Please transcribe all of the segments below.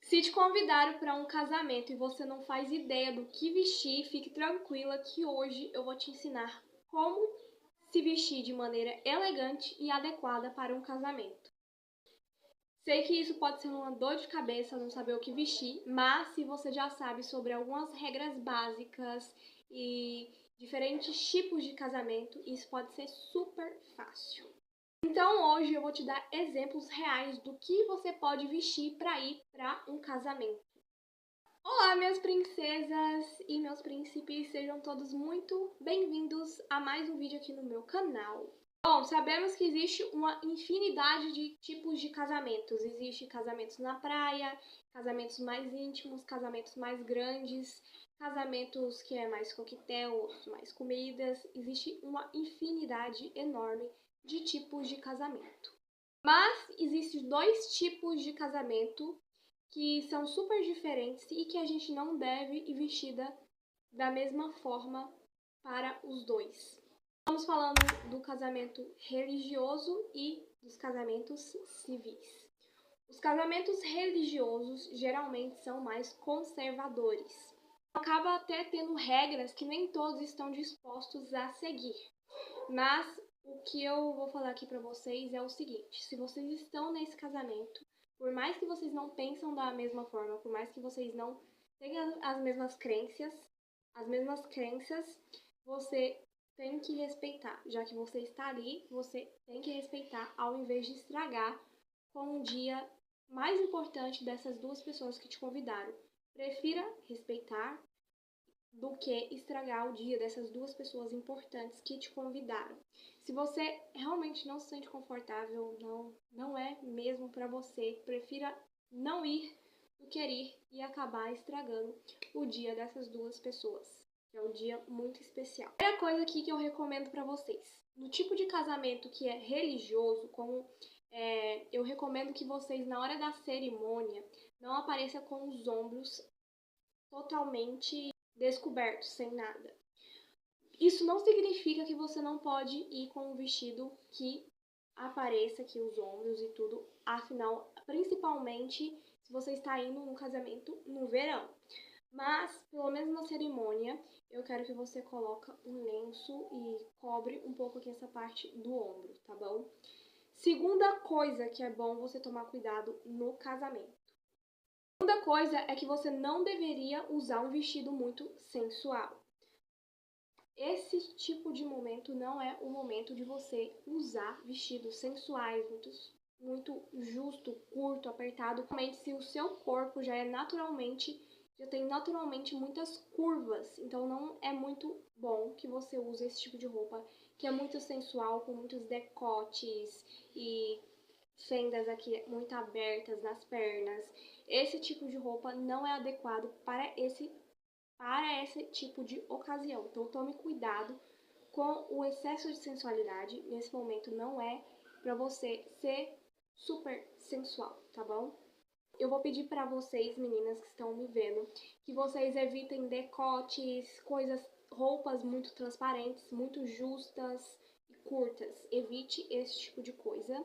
Se te convidaram para um casamento e você não faz ideia do que vestir, fique tranquila que hoje eu vou te ensinar como se vestir de maneira elegante e adequada para um casamento. Sei que isso pode ser uma dor de cabeça não saber o que vestir, mas se você já sabe sobre algumas regras básicas e diferentes tipos de casamento, isso pode ser super fácil. Então hoje eu vou te dar exemplos reais do que você pode vestir para ir para um casamento. Olá, minhas princesas e meus príncipes, sejam todos muito bem-vindos a mais um vídeo aqui no meu canal. Bom, sabemos que existe uma infinidade de tipos de casamentos. Existe casamentos na praia, casamentos mais íntimos, casamentos mais grandes, casamentos que é mais coquetel, outros mais comidas. Existe uma infinidade enorme de tipos de casamento. Mas existem dois tipos de casamento que são super diferentes e que a gente não deve ir vestida da mesma forma para os dois. Estamos falando do casamento religioso e dos casamentos civis. Os casamentos religiosos geralmente são mais conservadores. Acaba até tendo regras que nem todos estão dispostos a seguir. Mas o que eu vou falar aqui para vocês é o seguinte: se vocês estão nesse casamento, por mais que vocês não pensam da mesma forma, por mais que vocês não tenham as mesmas crenças, você tem que respeitar. Já que você está ali, você tem que respeitar ao invés de estragar com o dia mais importante dessas duas pessoas que te convidaram. Prefira respeitar do que estragar o dia dessas duas pessoas importantes que te convidaram. Se você realmente não se sente confortável, não é mesmo para você, prefira não ir do que ir e acabar estragando o dia dessas duas pessoas. É um dia muito especial. A primeira coisa aqui que eu recomendo para vocês, no tipo de casamento que é religioso, eu recomendo que vocês, na hora da cerimônia, não apareçam com os ombros totalmente descobertos, sem nada. Isso não significa que você não pode ir com um vestido que apareça aqui os ombros e tudo, afinal, principalmente se você está indo num casamento no verão. Mas, pelo menos na cerimônia, eu quero que você coloque um lenço e cobre um pouco aqui essa parte do ombro, tá bom? Segunda coisa que é bom você tomar cuidado no casamento. Segunda coisa é que você não deveria usar um vestido muito sensual. Esse tipo de momento não é o momento de você usar vestidos sensuais, muito justo, curto, apertado. Realmente, se o seu corpo já tem naturalmente muitas curvas, então não é muito bom que você use esse tipo de roupa que é muito sensual, com muitos decotes e fendas aqui muito abertas nas pernas. Esse tipo de roupa não é adequado para esse tipo de ocasião. Então tome cuidado com o excesso de sensualidade. Nesse momento não é para você ser super sensual, tá bom? Eu vou pedir para vocês, meninas que estão me vendo, que vocês evitem decotes, roupas muito transparentes, muito justas e curtas. Evite esse tipo de coisa.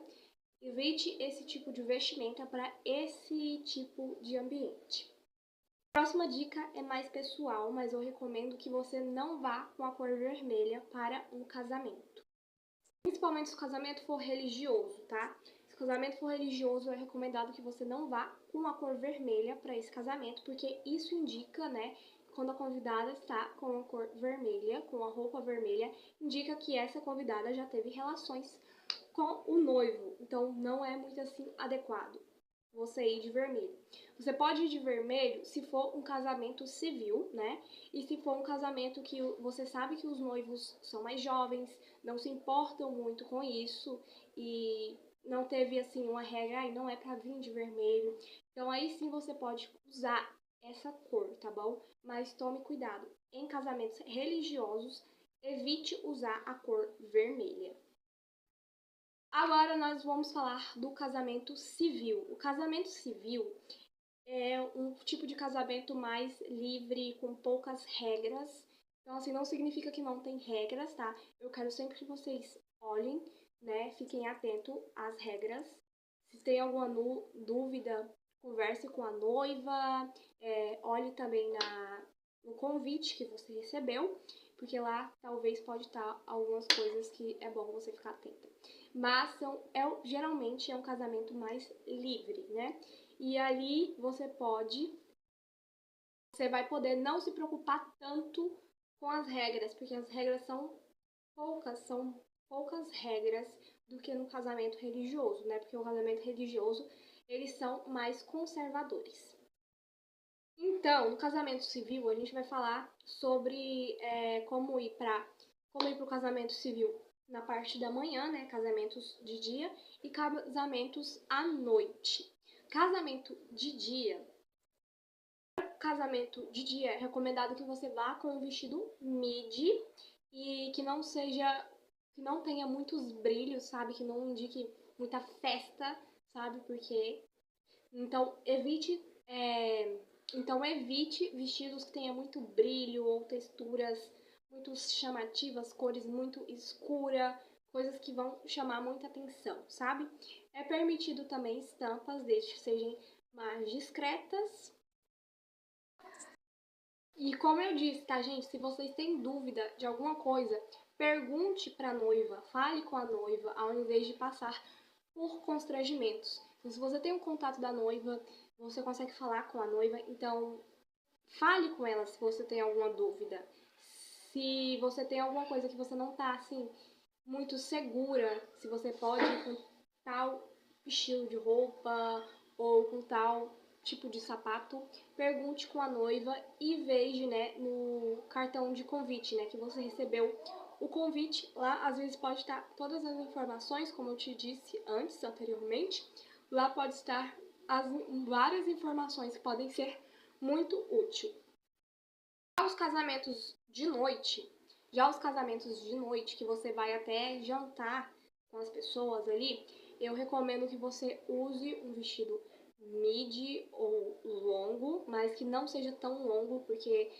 Evite esse tipo de vestimenta para esse tipo de ambiente. A próxima dica é mais pessoal, mas eu recomendo que você não vá com a cor vermelha para um casamento. Principalmente se o casamento for religioso, tá? Se o casamento for religioso, é recomendado que você não vá com a cor vermelha para esse casamento, porque isso indica, né, quando a convidada está com a cor vermelha, com a roupa vermelha, indica que essa convidada já teve relações com o noivo. Então não é muito assim adequado você ir de vermelho. Você pode ir de vermelho se for um casamento civil, né? E se for um casamento que você sabe que os noivos são mais jovens, não se importam muito com isso e não teve assim uma regra, não é pra vir de vermelho. Então aí sim você pode usar essa cor, tá bom? Mas tome cuidado. Em casamentos religiosos, evite usar a cor vermelha. Agora nós vamos falar do casamento civil. O casamento civil é um tipo de casamento mais livre, com poucas regras. Então, assim, não significa que não tem regras, tá? Eu quero sempre que vocês olhem, né? Fiquem atentos às regras. Se tem alguma dúvida converse com a noiva, olhe também no convite que você recebeu, porque lá talvez pode estar algumas coisas que é bom você ficar atenta. Mas geralmente é um casamento mais livre, né? E ali você vai poder não se preocupar tanto com as regras, porque as regras são poucas regras do que no casamento religioso, né? Porque o casamento religioso, eles são mais conservadores. Então, no casamento civil, a gente vai falar sobre como ir para o casamento civil na parte da manhã, né? Casamentos de dia e casamentos à noite. Casamento de dia é recomendado que você vá com um vestido midi e que não tenha muitos brilhos, sabe? Que não indique muita festa, sabe? Então evite vestidos que tenham muito brilho ou texturas muito chamativas, cores muito escuras, coisas que vão chamar muita atenção, sabe? É permitido também estampas, desde que sejam mais discretas. E como eu disse, tá, gente? Se vocês têm dúvida de alguma coisa, pergunte para a noiva, fale com a noiva, ao invés de passar por constrangimentos. Então, se você tem o contato da noiva, você consegue falar com a noiva, então fale com ela se você tem alguma dúvida. Se você tem alguma coisa que você não tá, assim, muito segura, se você pode ir com tal estilo de roupa ou com tal tipo de sapato, pergunte com a noiva e veja, né, no cartão de convite, né, que você recebeu o convite. Lá, às vezes, pode estar todas as informações, como eu te disse anteriormente. Lá pode estar várias informações que podem ser muito úteis. Já os casamentos de noite, que você vai até jantar com as pessoas ali, eu recomendo que você use um vestido midi ou longo, mas que não seja tão longo, porque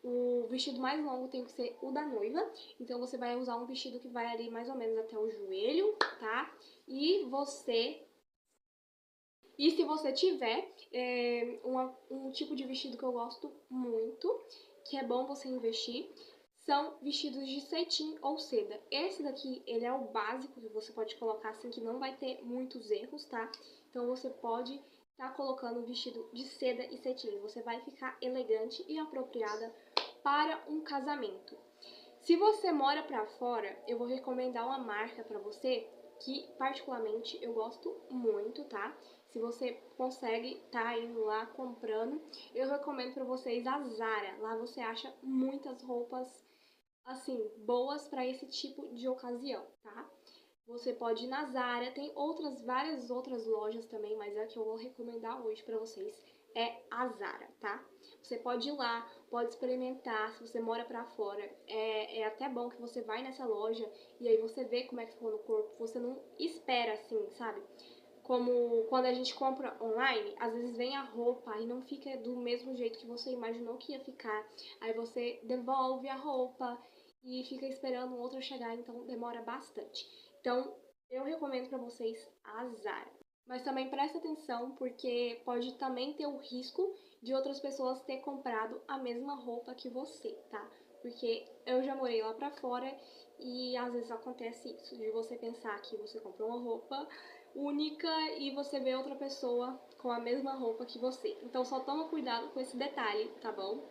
o vestido mais longo tem que ser o da noiva. Então você vai usar um vestido que vai ali mais ou menos até o joelho, tá? E se você tiver um tipo de vestido que eu gosto muito, que é bom você investir, são vestidos de cetim ou seda. Esse daqui, ele é o básico que você pode colocar assim, que não vai ter muitos erros, tá? Então você pode estar colocando um vestido de seda e cetim. Você vai ficar elegante e apropriada para um casamento. Se você mora pra fora, eu vou recomendar uma marca pra você que particularmente eu gosto muito, tá? Se você consegue tá indo lá comprando, eu recomendo pra vocês a Zara. Lá você acha muitas roupas assim boas pra esse tipo de ocasião, tá? Você pode ir na Zara, tem várias outras lojas também, mas a que eu vou recomendar hoje pra vocês é a Zara, tá? Você pode ir lá, pode experimentar, se você mora pra fora. É até bom que você vai nessa loja e aí você vê como é que ficou no corpo. Você não espera assim, sabe? Como quando a gente compra online, às vezes vem a roupa e não fica do mesmo jeito que você imaginou que ia ficar. Aí você devolve a roupa e fica esperando outra chegar, então demora bastante. Então, eu recomendo pra vocês a Zara. Mas também presta atenção, porque pode também ter o risco de outras pessoas ter comprado a mesma roupa que você, tá? Porque eu já morei lá pra fora e às vezes acontece isso, de você pensar que você comprou uma roupa única e você vê outra pessoa com a mesma roupa que você. Então só toma cuidado com esse detalhe, tá bom?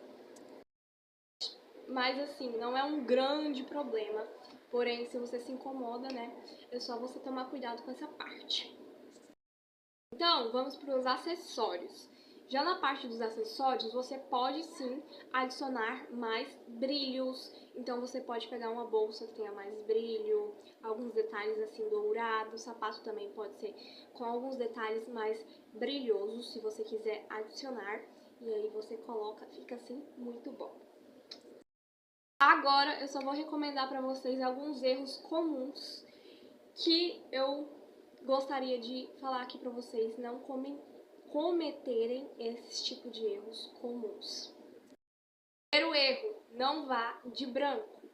Mas assim, não é um grande problema. Porém, se você se incomoda, né, é só você tomar cuidado com essa parte. Então, vamos para os acessórios. Já na parte dos acessórios, você pode sim adicionar mais brilhos. Então, você pode pegar uma bolsa que tenha mais brilho, alguns detalhes assim dourados. O sapato também pode ser com alguns detalhes mais brilhosos, se você quiser adicionar. E aí você coloca, fica assim muito bom. Agora eu só vou recomendar para vocês alguns erros comuns que eu gostaria de falar aqui para vocês não cometerem esse tipo de erros comuns. Primeiro erro, não vá de branco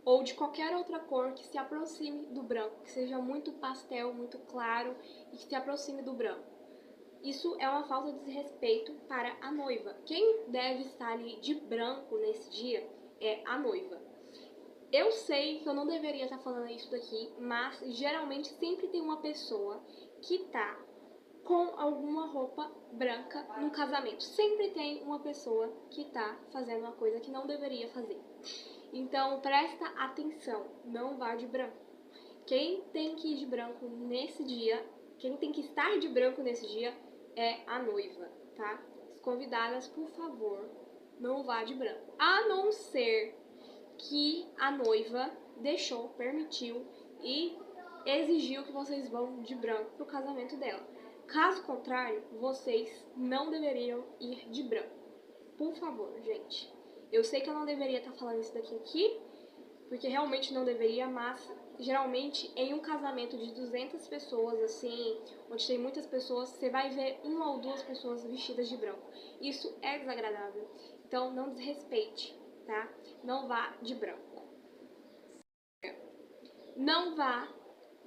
ou de qualquer outra cor que se aproxime do branco, que seja muito pastel, muito claro e que se aproxime do branco. Isso é uma falta de respeito para a noiva. Quem deve estar ali de branco nesse dia é a noiva. Eu sei que eu não deveria estar falando isso daqui, mas geralmente sempre tem uma pessoa que tá com alguma roupa branca no casamento. Sempre tem uma pessoa que tá fazendo uma coisa que não deveria fazer. Então presta atenção, não vá de branco. Quem tem que ir de branco nesse dia, quem tem que estar de branco nesse dia é a noiva, tá? As convidadas, por favor, não vá de branco. A não ser que a noiva deixou, permitiu e exigiu que vocês vão de branco pro casamento dela. Caso contrário, vocês não deveriam ir de branco. Por favor, gente. Eu sei que eu não deveria estar falando isso aqui, porque realmente não deveria, mas geralmente em um casamento de 200 pessoas, assim, onde tem muitas pessoas, você vai ver uma ou duas pessoas vestidas de branco. Isso é desagradável. Então não desrespeite, tá? Não vá de branco. Não vá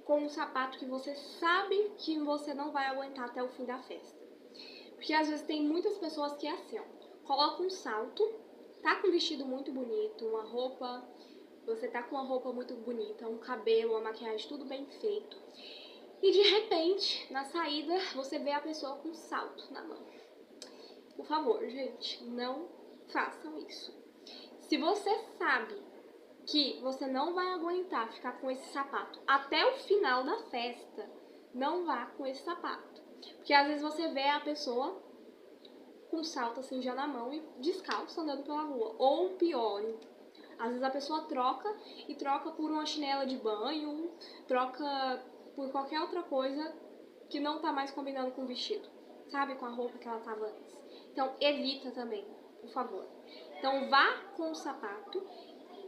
com um sapato que você sabe que você não vai aguentar até o fim da festa. Porque às vezes tem muitas pessoas que é assim, ó, coloca um salto, tá com um vestido muito bonito, uma roupa, você tá com uma roupa muito bonita, um cabelo, uma maquiagem, tudo bem feito. E de repente, na saída, você vê a pessoa com um salto na mão. Por favor, gente, não façam isso. Se você sabe que você não vai aguentar ficar com esse sapato até o final da festa, não vá com esse sapato. Porque às vezes você vê a pessoa com salto assim já na mão e descalço andando pela rua. Ou pior, às vezes a pessoa troca por uma chinela de banho, troca por qualquer outra coisa que não tá mais combinando com o vestido, sabe? Com a roupa que ela tava antes. Então evita também, por favor. Então vá com o sapato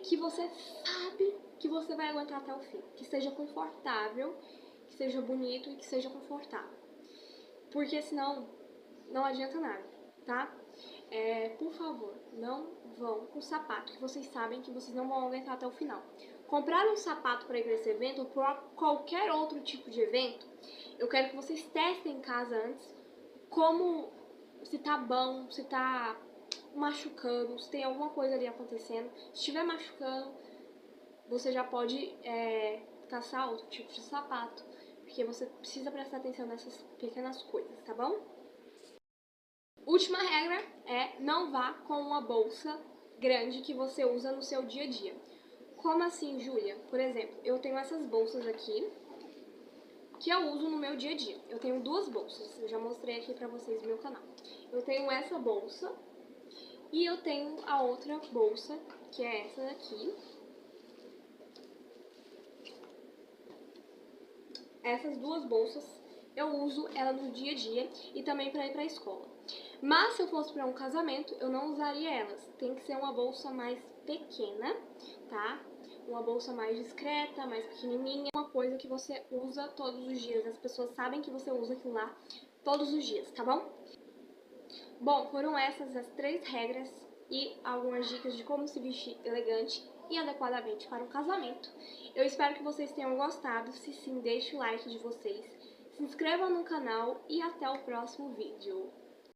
que você sabe que você vai aguentar até o fim. Que seja confortável, que seja bonito e que seja confortável. Porque senão não adianta nada, tá? Por favor, não vão com sapato que vocês sabem que vocês não vão aguentar até o final. Comprar um sapato para ir para esse evento ou para qualquer outro tipo de evento, eu quero que vocês testem em casa antes como se tá bom, se tá machucando, se tem alguma coisa ali acontecendo. Se estiver machucando, você já pode caçar outro tipo de sapato, porque você precisa prestar atenção nessas pequenas coisas, tá bom? Última regra é não vá com uma bolsa grande que você usa no seu dia a dia. Como assim, Júlia? Por exemplo, eu tenho essas bolsas aqui que eu uso no meu dia a dia. Eu tenho duas bolsas, eu já mostrei aqui pra vocês no meu canal. Eu tenho essa bolsa e eu tenho a outra bolsa, que é essa daqui. Essas duas bolsas eu uso ela no dia a dia e também para ir para a escola. Mas se eu fosse para um casamento, eu não usaria elas. Tem que ser uma bolsa mais pequena, tá? Uma bolsa mais discreta, mais pequenininha. Uma coisa que você usa todos os dias. As pessoas sabem que você usa aquilo lá todos os dias, tá bom? Bom, foram essas as 3 regras e algumas dicas de como se vestir elegante e adequadamente para um casamento. Eu espero que vocês tenham gostado. Se sim, deixe o like de vocês, se inscrevam no canal e até o próximo vídeo.